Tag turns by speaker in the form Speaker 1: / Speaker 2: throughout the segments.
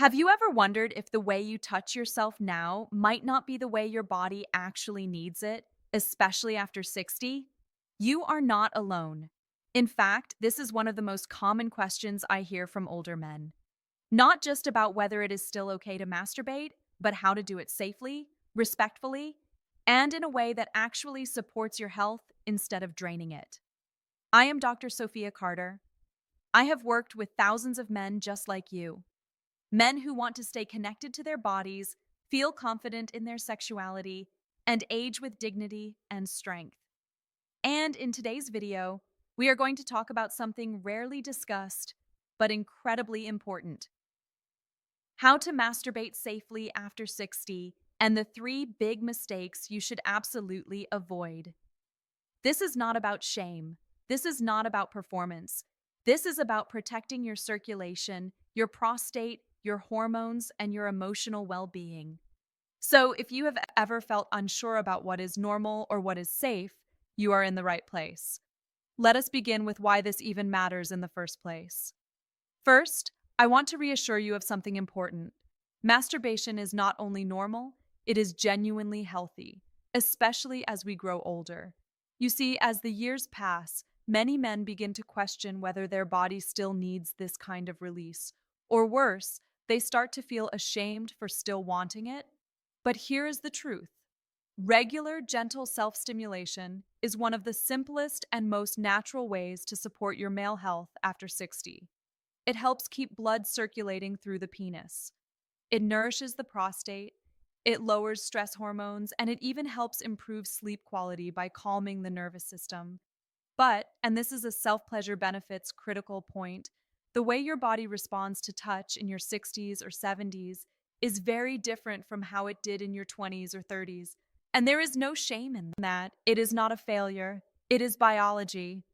Speaker 1: Have you ever wondered if the way you touch yourself now might not be the way your body actually needs it, especially after 60? You are not alone. In fact, this is one of the most common questions I hear from older men. Not just about whether it is still okay to masturbate, but how to do it safely, respectfully, and in a way that actually supports your health instead of draining it. I am Dr. Sophia Carter. I have worked with thousands of men just like you. Men who want to stay connected to their bodies, feel confident in their sexuality, and age with dignity and strength. And in today's video, we are going to talk about something rarely discussed, but incredibly important: how to masturbate safely after 60, and the 3 big mistakes you should absolutely avoid. This is not about shame. This is not about performance. This is about protecting your circulation, your prostate, your hormones, and your emotional well being. So, if you have ever felt unsure about what is normal or what is safe, you are in the right place. Let us begin with why this even matters in the first place. First, I want to reassure you of something important. Masturbation is not only normal, it is genuinely healthy, especially as we grow older. You see, as the years pass, many men begin to question whether their body still needs this kind of release. Or worse, they start to feel ashamed for still wanting it. But here is the truth: regular, gentle self stimulation is one of the simplest and most natural ways to support your male health after 60. It helps keep blood circulating through the penis. It nourishes the prostate, it lowers stress hormones, and it even helps improve sleep quality by calming the nervous system. But, and this is a self pleasure benefits critical point, the way your body responds to touch in your 60s or 70s is very different from how it did in your 20s or 30s. And there is no shame in that. It is not a failure, it is biology.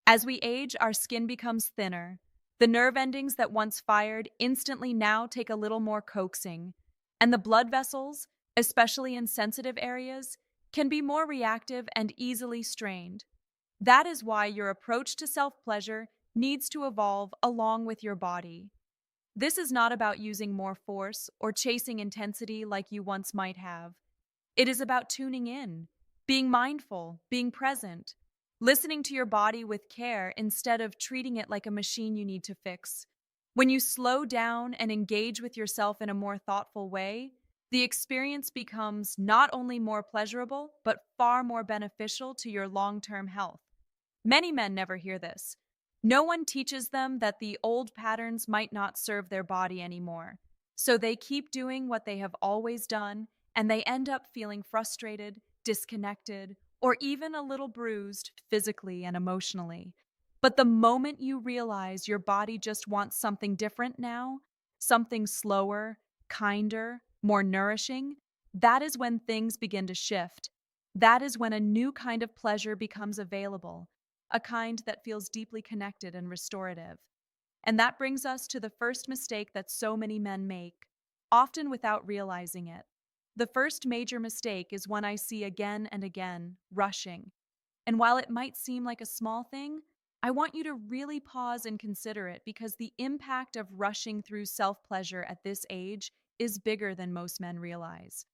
Speaker 1: As we age, our skin becomes thinner. The nerve endings that once fired instantly now take a little more coaxing. And the blood vessels, especially in sensitive areas, can be more reactive and easily strained. That is why your approach to self pleasure needs to evolve along with your body. This is not about using more force or chasing intensity like you once might have. It is about tuning in, being mindful, being present, listening to your body with care instead of treating it like a machine you need to fix. When you slow down and engage with yourself in a more thoughtful way, the experience becomes not only more pleasurable, but far more beneficial to your long term health. Many men never hear this. No one teaches them that the old patterns might not serve their body anymore. So they keep doing what they have always done, and they end up feeling frustrated, disconnected, or even a little bruised physically and emotionally. But the moment you realize your body just wants something different now, something slower, kinder, more nourishing, that is when things begin to shift. That is when a new kind of pleasure becomes available, a kind that feels deeply connected and restorative. And that brings us to the first mistake that so many men make, often without realizing it. The first major mistake is one I see again and again: rushing. And while it might seem like a small thing, I want you to really pause and consider it, because the impact of rushing through self pleasure at this age is bigger than most men realize.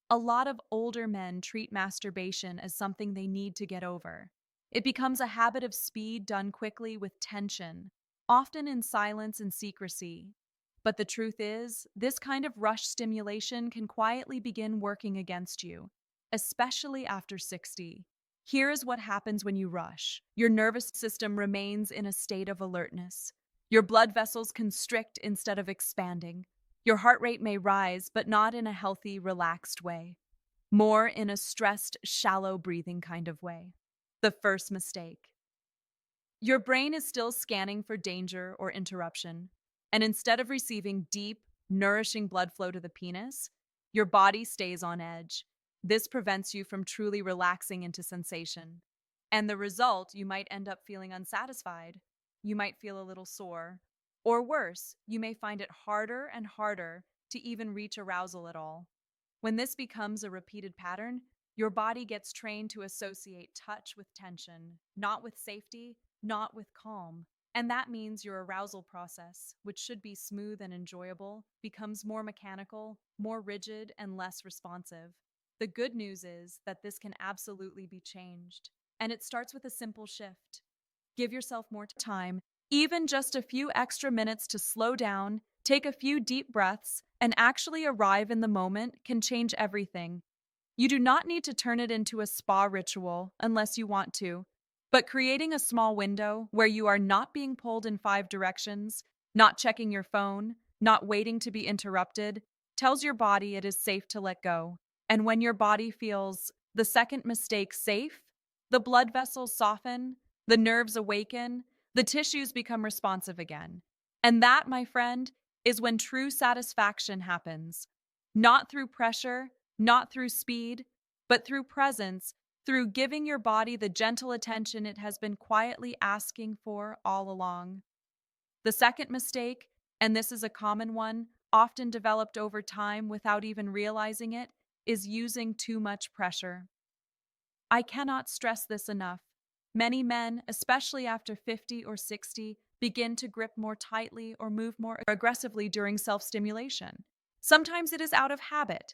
Speaker 1: A lot of older men treat masturbation as something they need to get over. It becomes a habit of speed done quickly with tension, often in silence and secrecy. But the truth is, this kind of rush stimulation can quietly begin working against you, especially after 60. Here is what happens when you rush. Your nervous system remains in a state of alertness. Your blood vessels constrict instead of expanding. Your heart rate may rise, but not in a healthy, relaxed way, more in a stressed, shallow breathing kind of way. The first mistake: your brain is still scanning for danger or interruption, and instead of receiving deep, nourishing blood flow to the penis, your body stays on edge. This prevents you from truly relaxing into sensation. And the result, you might end up feeling unsatisfied. You might feel a little sore. Or worse, you may find it harder and harder to even reach arousal at all. When this becomes a repeated pattern, your body gets trained to associate touch with tension, not with safety, not with calm. And that means your arousal process, which should be smooth and enjoyable, becomes more mechanical, more rigid, and less responsive. The good news is that this can absolutely be changed. And it starts with a simple shift. Give yourself more time, even just a few extra minutes to slow down, take a few deep breaths, and actually arrive in the moment can change everything. You do not need to turn it into a spa ritual unless you want to, but creating a small window where you are not being pulled in five directions, not checking your phone, not waiting to be interrupted, tells your body it is safe to let go. And when your body feels the second mistake safe, the blood vessels soften, the nerves awaken, the tissues become responsive again. And that, my friend, is when true satisfaction happens. Not through pressure, not through speed, but through presence, through giving your body the gentle attention it has been quietly asking for all along. The second mistake, and this is a common one, often developed over time without even realizing it, is using too much pressure. I cannot stress this enough. Many men, especially after 50 or 60, begin to grip more tightly or move more aggressively during self-stimulation. Sometimes it is out of habit.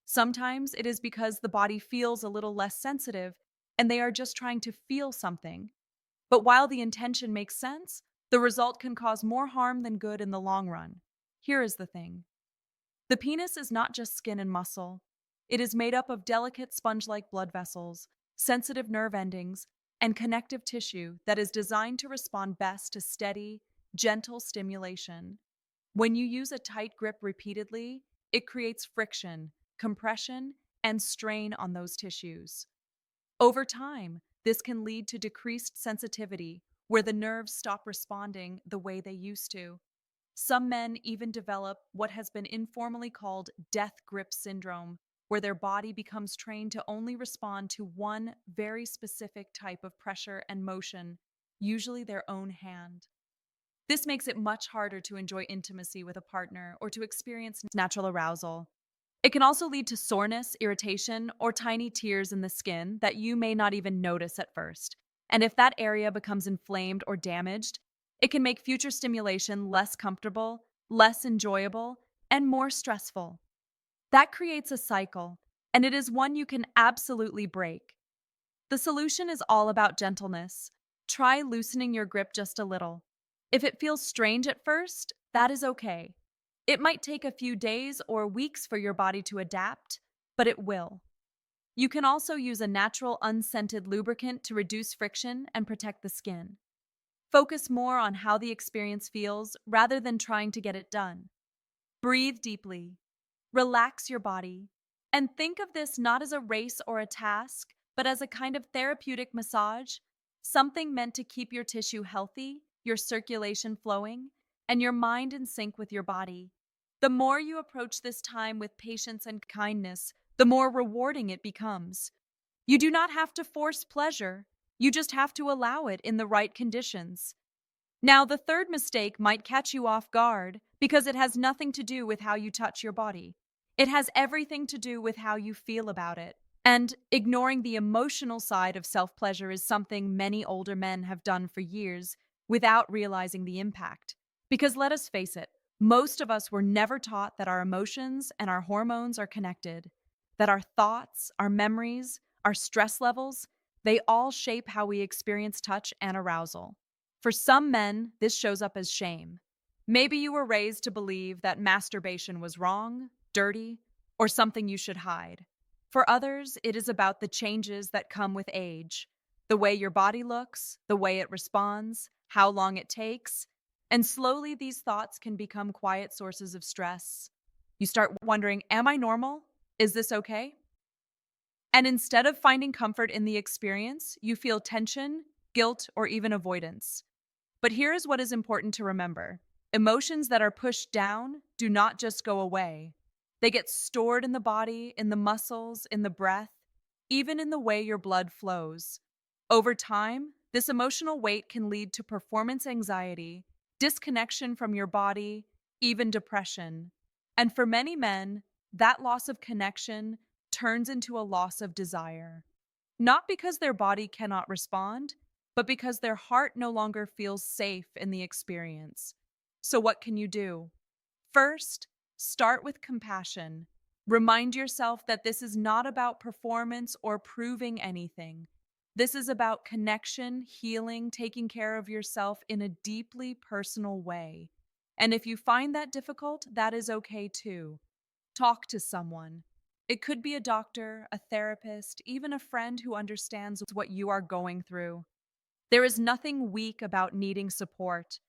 Speaker 1: Sometimes it is because the body feels a little less sensitive and they are just trying to feel something. But while the intention makes sense, the result can cause more harm than good in the long run. Here is the thing. The penis is not just skin and muscle. It is made up of delicate sponge-like blood vessels, sensitive nerve endings, and connective tissue that is designed to respond best to steady, gentle stimulation. When you use a tight grip repeatedly, it creates friction, compression, and strain on those tissues. Over time, this can lead to decreased sensitivity, where the nerves stop responding the way they used to. Some men even develop what has been informally called death grip syndrome, where their body becomes trained to only respond to one very specific type of pressure and motion, usually their own hand. This makes it much harder to enjoy intimacy with a partner or to experience natural arousal. It can also lead to soreness, irritation, or tiny tears in the skin that you may not even notice at first. And if that area becomes inflamed or damaged, it can make future stimulation less comfortable, less enjoyable, and more stressful. That creates a cycle, and it is one you can absolutely break. The solution is all about gentleness. Try loosening your grip just a little. If it feels strange at first, that is okay. It might take a few days or weeks for your body to adapt, but it will. You can also use a natural unscented lubricant to reduce friction and protect the skin. Focus more on how the experience feels rather than trying to get it done. Breathe deeply. Relax your body. And think of this not as a race or a task, but as a kind of therapeutic massage, something meant to keep your tissue healthy, your circulation flowing, and your mind in sync with your body. The more you approach this time with patience and kindness, the more rewarding it becomes. You do not have to force pleasure, you just have to allow it in the right conditions. Now, the third mistake might catch you off guard because it has nothing to do with how you touch your body. It has everything to do with how you feel about it. And ignoring the emotional side of self-pleasure is something many older men have done for years without realizing the impact. Because let us face it, most of us were never taught that our emotions and our hormones are connected, that our thoughts, our memories, our stress levels, they all shape how we experience touch and arousal. For some men, this shows up as shame. Maybe you were raised to believe that masturbation was wrong, dirty, or something you should hide. For others, it is about the changes that come with age, the way your body looks, the way it responds, how long it takes, and slowly these thoughts can become quiet sources of stress. You start wondering, am I normal? Is this okay? And instead of finding comfort in the experience, you feel tension, guilt, or even avoidance. But here is what is important to remember. Emotions that are pushed down do not just go away. They get stored in the body, in the muscles, in the breath, even in the way your blood flows. Over time, this emotional weight can lead to performance anxiety, disconnection from your body, even depression. And for many men, that loss of connection turns into a loss of desire. Not because their body cannot respond, but because their heart no longer feels safe in the experience. So, what can you do? First, start with compassion. Remind yourself that this is not about performance or proving anything. This is about connection, healing, taking care of yourself in a deeply personal way. And if you find that difficult, that is okay too. Talk to someone. It could be a doctor, a therapist, even a friend who understands what you are going through. There is nothing weak about needing support.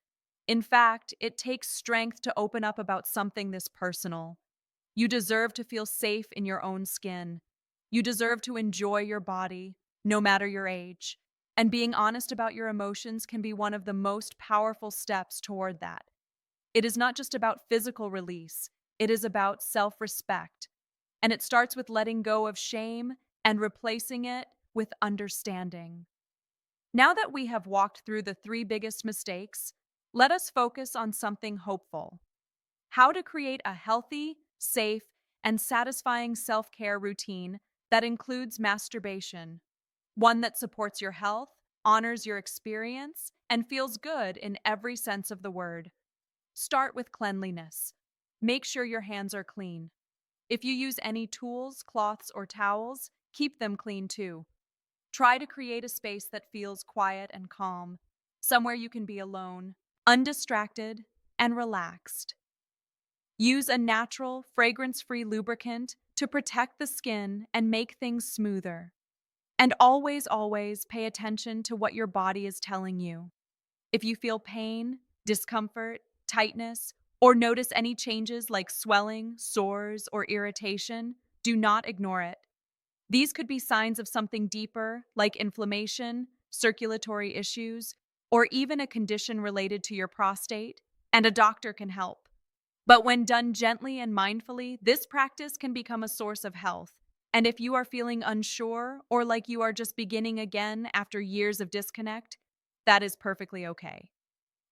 Speaker 1: In fact, it takes strength to open up about something this personal. You deserve to feel safe in your own skin. You deserve to enjoy your body, no matter your age. And being honest about your emotions can be one of the most powerful steps toward that. It is not just about physical release, it is about self respect. And it starts with letting go of shame and replacing it with understanding. Now that we have walked through the three biggest mistakes, let us focus on something hopeful: how to create a healthy, safe, and satisfying self care routine that includes masturbation, one that supports your health, honors your experience, and feels good in every sense of the word. Start with cleanliness. Make sure your hands are clean. If you use any tools, cloths, or towels, keep them clean too. Try to create a space that feels quiet and calm, somewhere you can be alone, undistracted, and relaxed. Use a natural, fragrance-free lubricant to protect the skin and make things smoother. And always, always pay attention to what your body is telling you. If you feel pain, discomfort, tightness, or notice any changes like swelling, sores, or irritation, do not ignore it. These could be signs of something deeper, like inflammation, circulatory issues, or even a condition related to your prostate, and a doctor can help. But when done gently and mindfully, this practice can become a source of health. And if you are feeling unsure or like you are just beginning again after years of disconnect, that is perfectly okay.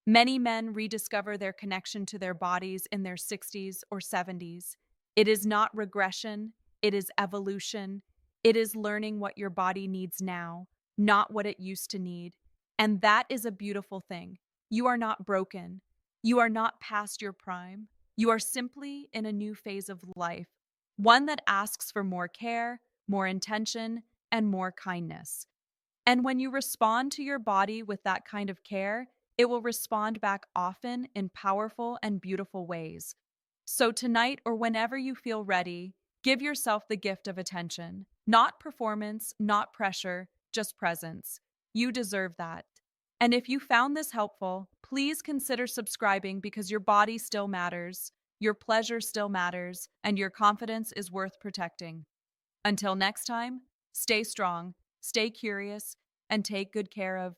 Speaker 1: Many men rediscover their connection to their bodies in their 60s or 70s. It is not regression, it is evolution. It is learning what your body needs now, not what it used to need. And that is a beautiful thing. You are not broken. You are not past your prime. You are simply in a new phase of life, one that asks for more care, more intention, and more kindness. And when you respond to your body with that kind of care, it will respond back often in powerful and beautiful ways. So tonight or whenever you feel ready, give yourself the gift of attention. Not performance, not pressure, just presence. You deserve that. And if you found this helpful, please consider subscribing because your body still matters, your pleasure still matters, and your confidence is worth protecting. Until next time, stay strong, stay curious, and take good care of